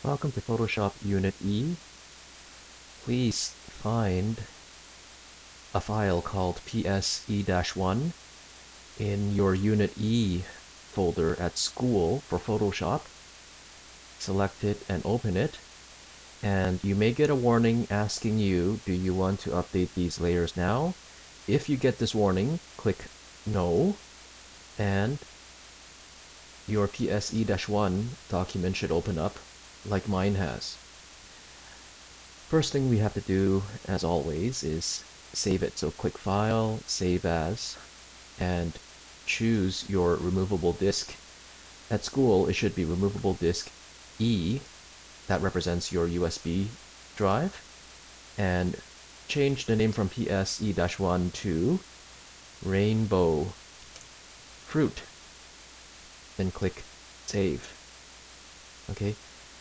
Welcome to Photoshop Unit E. Please find a file called PSE-1 in your Unit E folder at school for Photoshop. Select it and open it, and you may get a warning asking you, do you want to update these layers now? If you get this warning, click No, and your PSE-1 document should open up like mine has. First thing we have to do, as always, is save it. So click File, Save As, and choose your removable disk. At school, it should be removable disk E, that represents your USB drive, and change the name from PSE-1 to Rainbow Fruit. Then click Save. Okay,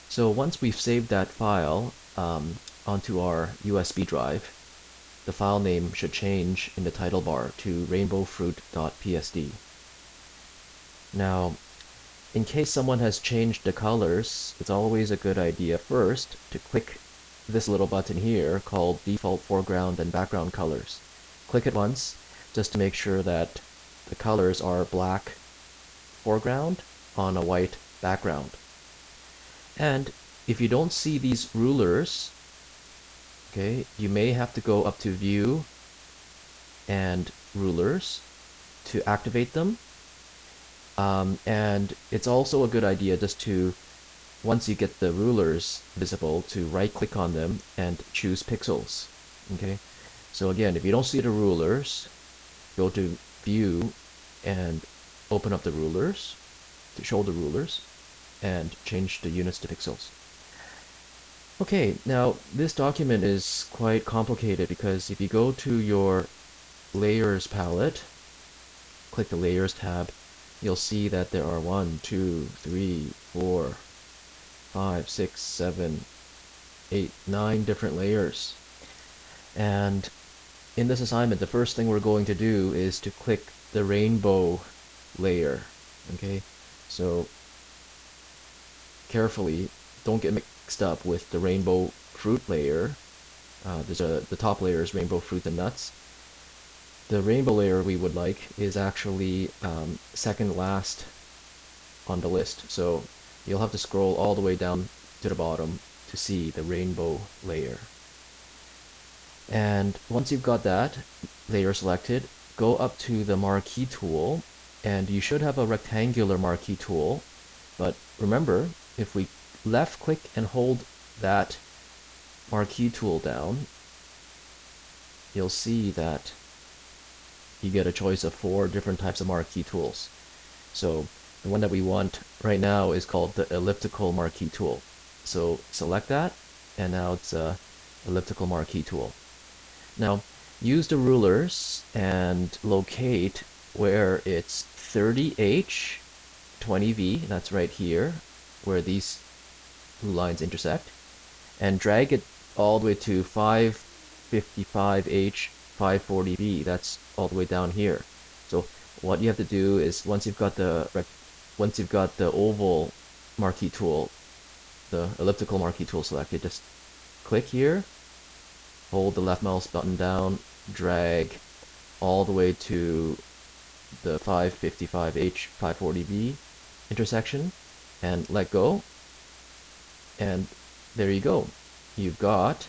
so once we've saved that file onto our USB drive, the file name should change in the title bar to rainbowfruit.psd. Now, in case someone has changed the colors, it's always a good idea first to click this little button here called Default Foreground and Background Colors. Click it once just to make sure that the colors are black foreground on a white background. And if you don't see these rulers, okay, you may have to go up to View and Rulers to activate them. And it's also a good idea just to, once you get the rulers visible, to right click on them and choose pixels. Okay, so again, if you don't see the rulers, go to View and open up the rulers to show the rulers and change the units to pixels. Okay, now this document is quite complicated because if you go to your Layers palette, click the Layers tab, you'll see that there are 1, 2, 3, 4, 5, 6, 7, 8, 9 different layers. And in this assignment, the first thing we're going to do is to click the rainbow layer. Okay, so carefully, don't get mixed up with the rainbow fruit layer. The top layer is rainbow fruit and nuts. The rainbow layer we would like is actually second last on the list. So you'll have to scroll all the way down to the bottom to see the rainbow layer. And once you've got that layer selected, go up to the marquee tool, and you should have a rectangular marquee tool. But remember, if we left click and hold that marquee tool down, you'll see that you get a choice of 4 different types of marquee tools. So the one that we want right now is called the elliptical marquee tool. So select that, and now it's a elliptical marquee tool. Now use the rulers and locate where it's 30H, 20V, that's right here, where these blue lines intersect, and drag it all the way to 555H, 540V, that's all the way down here. So what you have to do is once you've got the oval marquee tool, the elliptical marquee tool selected, just click here, hold the left mouse button down, drag all the way to the 555H, 540V intersection, and let go, and there you go. You've got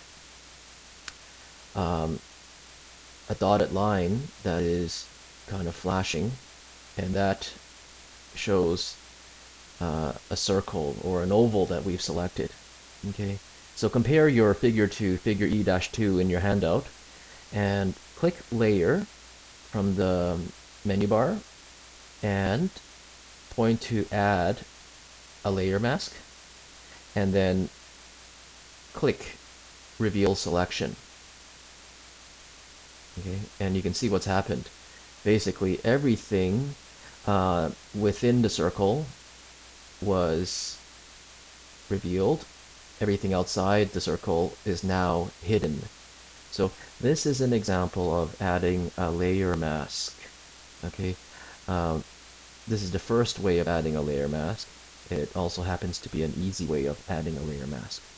a dotted line that is kind of flashing, and that shows a circle or an oval that we've selected. Okay, so compare your figure to figure E-2 in your handout, and click Layer from the menu bar and point to Add a Layer Mask, and then click Reveal Selection. Okay, and you can see what's happened. Basically, everything within the circle was revealed. Everything outside the circle is now hidden. So this is an example of adding a layer mask. Okay, this is the first way of adding a layer mask. It also happens to be an easy way of adding a layer mask.